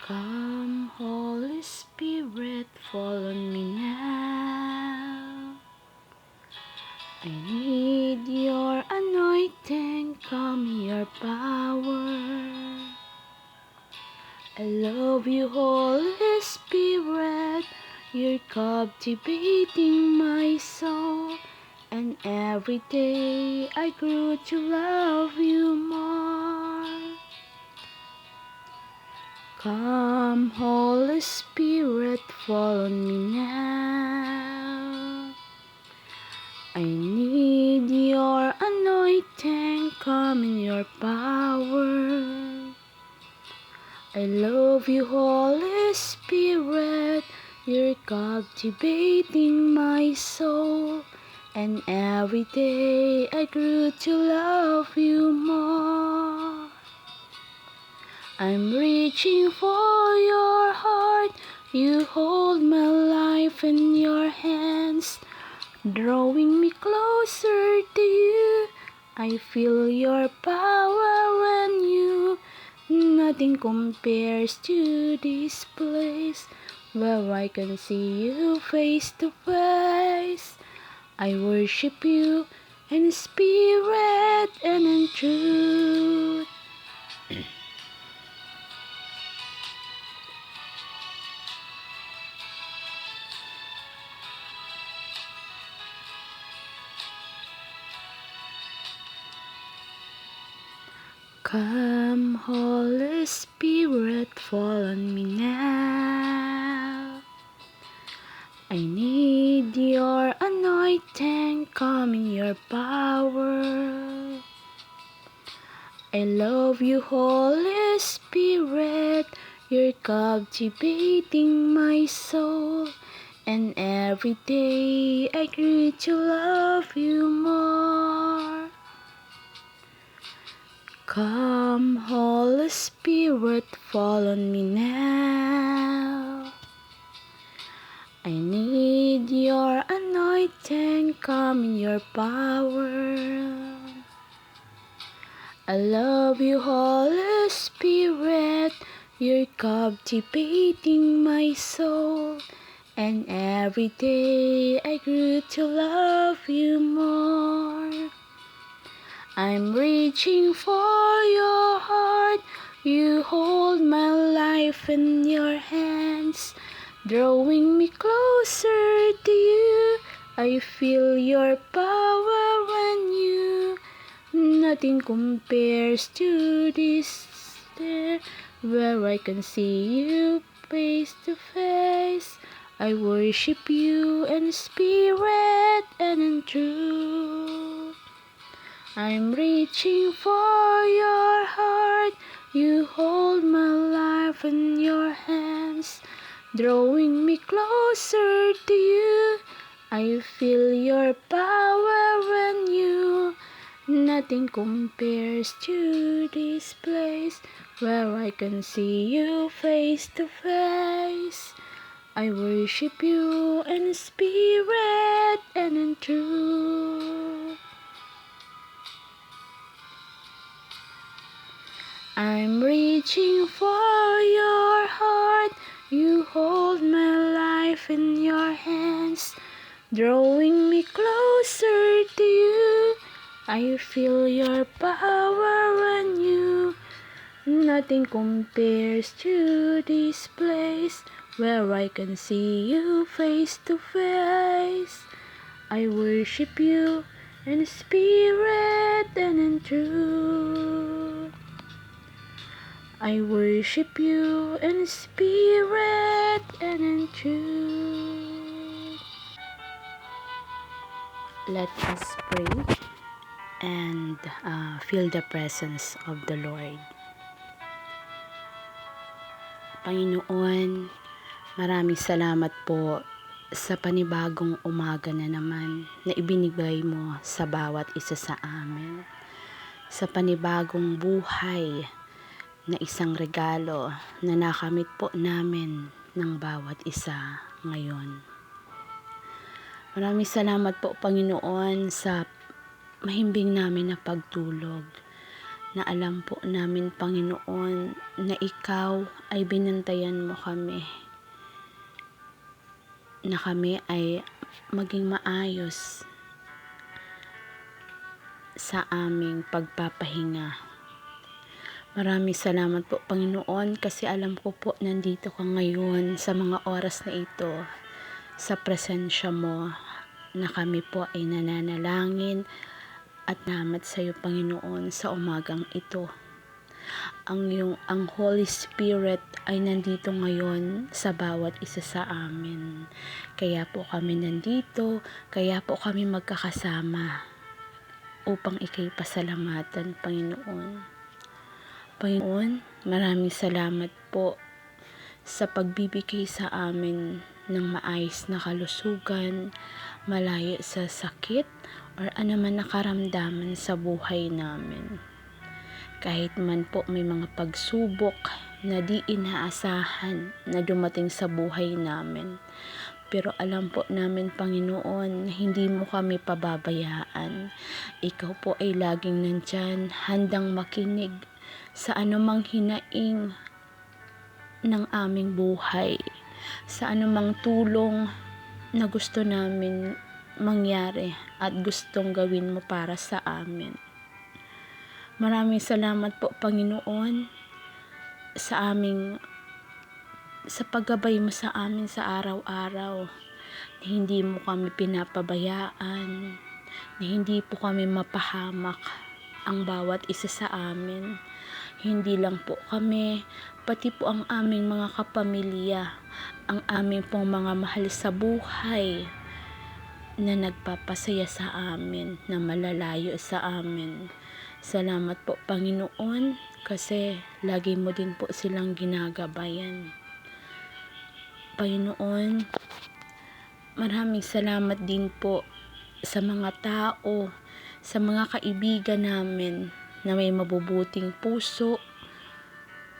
Come, Holy Spirit, fall on me now. I need your anointing, come your power. I love you, Holy Spirit, you're captivating my soul. And every day I grew to love you more. Come, Holy Spirit, fall on me now. I need your anointing, come in your power. I love you, Holy Spirit, you're captivating my soul. And every day I grew to love you more. I'm reaching for your heart, you hold my life in your hands, drawing me closer to you. I feel your power when you, nothing compares to this place, where I can see you face to face. I worship you in spirit and in truth. Come, Holy Spirit, fall on me now. I need your anointing, come in your power. I love you, Holy Spirit, you're captivating my soul. And every day I grew to love you more. Come, Holy Spirit, fall on me now. I need your anointing, come in your power. I love you, Holy Spirit, you're captivating my soul. And every day I grew to love you more. I'm reaching for your heart, you hold my life in your hands, drawing me closer to you. I feel your power when you, nothing compares to this there, where I can see you face to face. I worship you in spirit and in truth. I'm reaching for your heart, you hold my life in your hands, drawing me closer to you. I feel your power when you, nothing compares to this place, where I can see you face to face. I worship you in spirit and in truth. I'm reaching for your heart, you hold my life in your hands, drawing me closer to you. I feel your power when you, nothing compares to this place, where I can see you face to face. I worship you in spirit and in truth. I worship you in spirit and in truth. Let us pray and feel the presence of the Lord. Panginoon, maraming salamat po sa panibagong umaga na naman na ibinigay mo sa bawat isa sa amin. Sa panibagong buhay na isang regalo na nakamit po namin ng bawat isa ngayon. Maraming salamat po, Panginoon, sa mahimbing namin na pagtulog, na alam po namin, Panginoon, na Ikaw ay binantayan mo kami, na kami ay maging maayos sa aming pagpapahinga. Maraming salamat po, Panginoon, kasi alam ko po nandito ka ngayon sa mga oras na ito, sa presensya mo, na kami po ay nananalangin at namat sa iyo, Panginoon, sa umagang ito. Ang Holy Spirit ay nandito ngayon sa bawat isa sa amin. Kaya po kami nandito, kaya po kami magkakasama upang ika'y pasalamatan, Panginoon. Panginoon, maraming salamat po sa pagbibigay sa amin ng maayos na kalusugan, malayo sa sakit or anuman na karamdaman sa buhay namin. Kahit man po may mga pagsubok na di inaasahan na dumating sa buhay namin, pero alam po namin, Panginoon, na hindi mo kami pababayaan. Ikaw po ay laging nandyan, handang makinig sa anumang hinaing ng aming buhay, sa anumang tulong na gusto namin mangyari at gustong gawin mo para sa amin. Maraming salamat po, Panginoon, sa paggabay mo sa amin sa araw-araw, na hindi mo kami pinapabayaan, na hindi po kami mapahamak ang bawat isa sa amin. Hindi lang po kami, pati po ang aming mga kapamilya, ang aming pong mga mahal sa buhay na nagpapasaya sa amin, na malalayo sa amin. Salamat po, Panginoon, kasi lagi mo din po silang ginagabayan. Panginoon, maraming salamat din po sa mga tao, sa mga kaibigan namin na may mabubuting puso,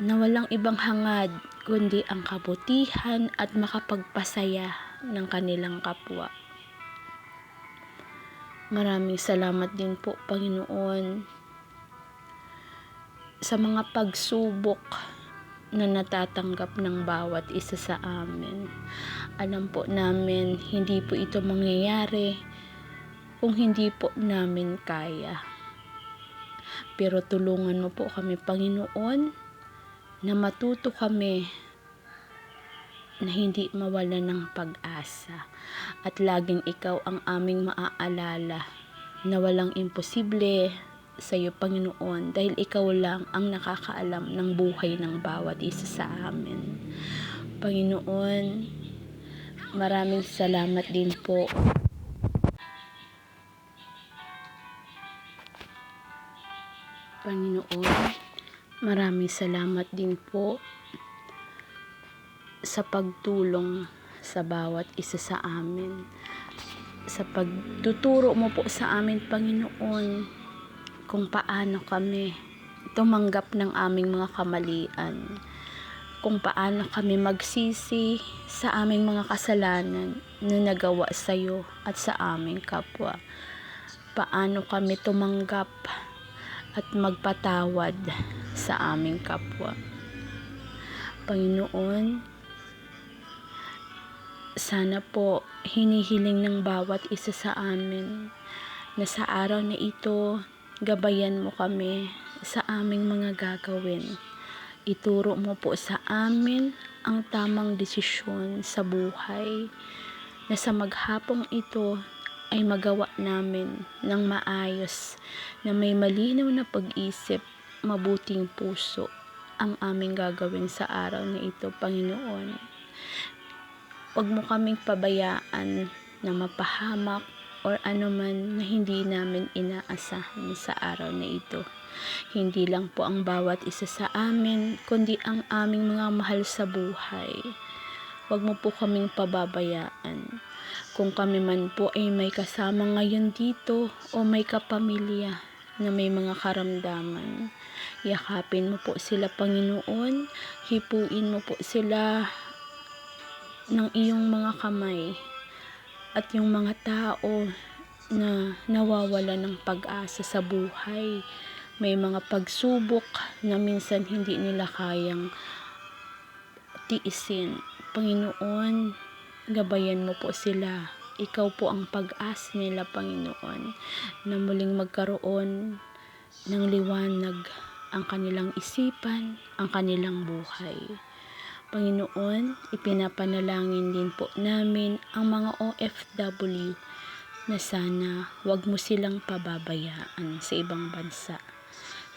na walang ibang hangad kundi ang kabutihan at makapagpasaya ng kanilang kapwa. Maraming salamat din po, Panginoon, sa mga pagsubok na natatanggap ng bawat isa sa amin. Alam po namin, hindi po ito mangyayari kung hindi po namin kaya. Pero tulungan mo po kami, Panginoon, na matuto kami na hindi mawala ng pag-asa, at laging ikaw ang aming maaalala, na walang imposible sa iyo, Panginoon, dahil ikaw lang ang nakakaalam ng buhay ng bawat isa sa amin. Panginoon, maraming salamat din po. Panginoon, maraming salamat din po sa pagtulong sa bawat isa sa amin, sa pagtuturo mo po sa amin, Panginoon, kung paano kami tumanggap ng aming mga kamalian, kung paano kami magsisi sa aming mga kasalanan na nagawa sa iyo at sa aming kapwa, paano kami tumanggap at magpatawad sa aming kapwa. Panginoon, sana po hinihiling ng bawat isa sa amin na sa araw na ito, gabayan mo kami sa aming mga gagawin. Ituro mo po sa amin ang tamang desisyon sa buhay, na sa maghapong ito ay magawa namin ng maayos, na may malinaw na pag-isip, mabuting puso ang aming gagawin sa araw na ito, Panginoon. Huwag mo kaming pabayaan na mapahamak or anuman na hindi namin inaasahan sa araw na ito. Hindi lang po ang bawat isa sa amin, kundi ang aming mga mahal sa buhay. Huwag mo po kaming pababayaan. Kung kami man po ay may kasama ngayon dito o may kapamilya na may mga karamdaman, yakapin mo po sila, Panginoon. Hipuin mo po sila ng iyong mga kamay, at yung mga tao na nawawala ng pag-asa sa buhay, May mga pagsubok na minsan hindi nila kayang tiisin. Panginoon, gabayan mo po sila. Ikaw po ang pag-asa nila, Panginoon, na muling magkaroon ng liwanag ang kanilang isipan, ang kanilang buhay. Panginoon, ipinapanalangin din po namin ang mga OFW na sana wag mo silang pababayaan sa ibang bansa.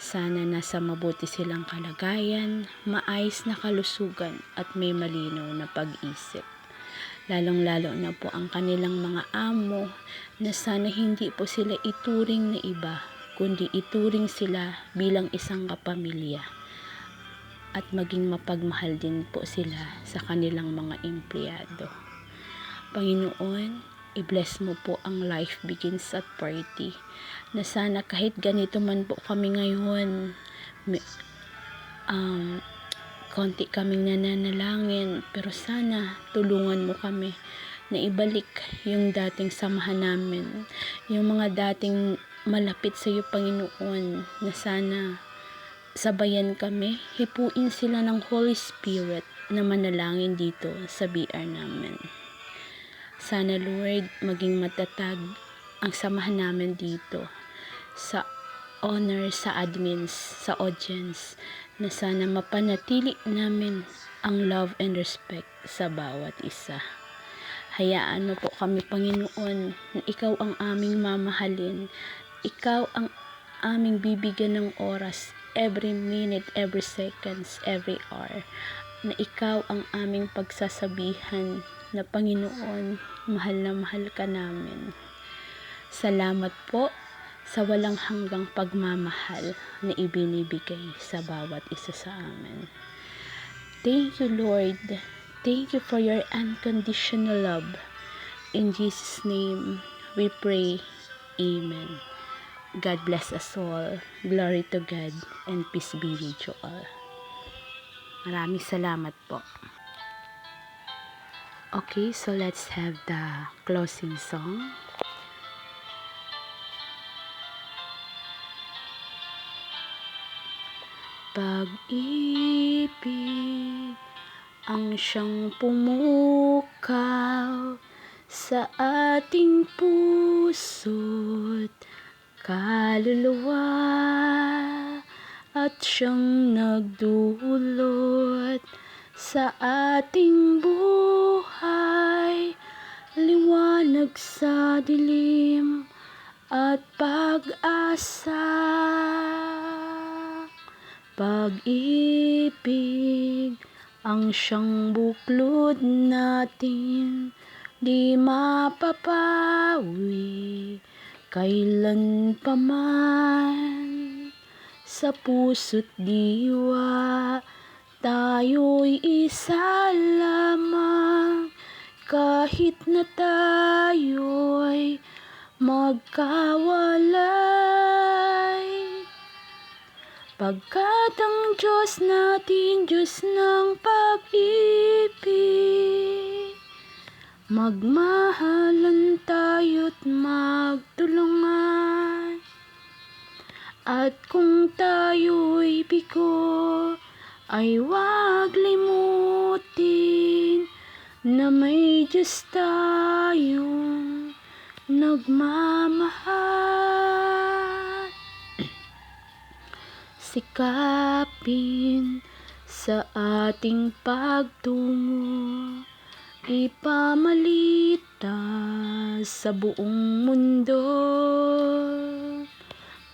Sana nasa mabuti silang kalagayan, maayos na kalusugan at may malinaw na pag-isip. Lalong-lalo na po ang kanilang mga amo na sana hindi po sila ituring na iba, kundi ituring sila bilang isang kapamilya. At maging mapagmahal din po sila sa kanilang mga empleyado. Panginoon, i-bless mo po ang Life Begins at Party na sana kahit ganito man po kami ngayon, konti kaming nananalangin, pero sana tulungan mo kami na ibalik yung dating samahan namin, yung mga dating malapit sa iyo, Panginoon, na sana sabayan kami, hipuin sila ng Holy Spirit na manalangin dito sa BR namin. Sana, Lord, maging matatag ang samahan namin dito sa honor, sa admins, sa audience, na sana mapanatili namin ang love and respect sa bawat isa. Hayaan mo po kami, Panginoon, na ikaw ang aming mamahalin, ikaw ang aming bibigyan ng oras, every minute, every seconds, every hour, na ikaw ang aming pagsasabihan na Panginoon, mahal na mahal ka namin. Salamat po sa walang hanggang pagmamahal na ibinibigay sa bawat isa sa amin. Thank you, Lord. Thank you for your unconditional love. In Jesus' name, we pray. Amen. God bless us all. Glory to God and peace be with you all. Maraming salamat po. Okay, so let's have the closing song. Pag-ibig ang siyang pumukaw sa ating puso't kaluluwa at siyang nagdulot sa ating buhay, liwanag sa dilim at pag-asa. Pag-ibig ang siyang buklod natin, di mapapawi kailan pa man. Sa puso't diwa tayo'y isa lamang, kahit na tayo'y magkawalay. Pagkat ang Diyos natin, Diyos ng pag-ibig, magmahalan tayo't magtulungan. At kung tayo'y bigo, ay huwag limutin na may Diyos tayong nagmamahal. Sikapin sa ating pagtungo, ipamalita sa buong mundo,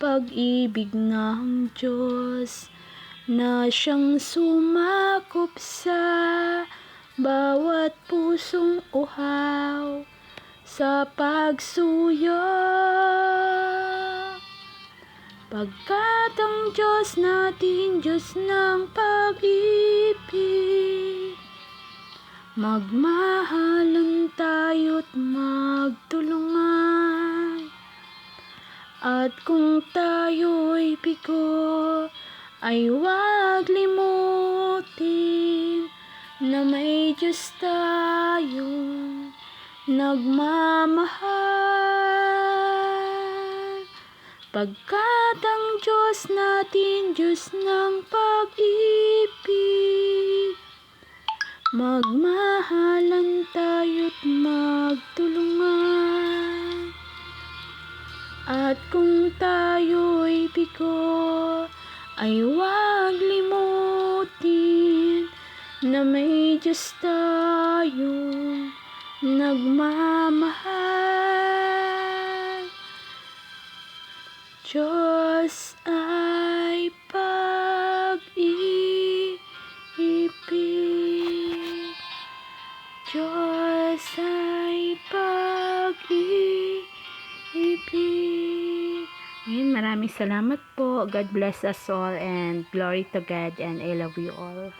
pag-ibig ng Diyos na siyang sumakop sa bawat pusong uhaw sa pagsuyo. Pagkat ang Diyos natin, Diyos ng pag-ibig, magmahalan tayo't magtulungan. At kung tayo'y bigo, ay huwag limutin na may Diyos tayong nagmamahal. Pagkat ang Diyos natin, Diyos ng pag-ibig. Magmahalan tayo't magtulungan. At kung tayo'y bigo, ay huwag limutin na may Diyos tayong nagmamahal. Diyos ay pag-ibig. Diyos ay pag-ibig. Ayun, maraming salamat po. God bless us all and glory to God and I love you all.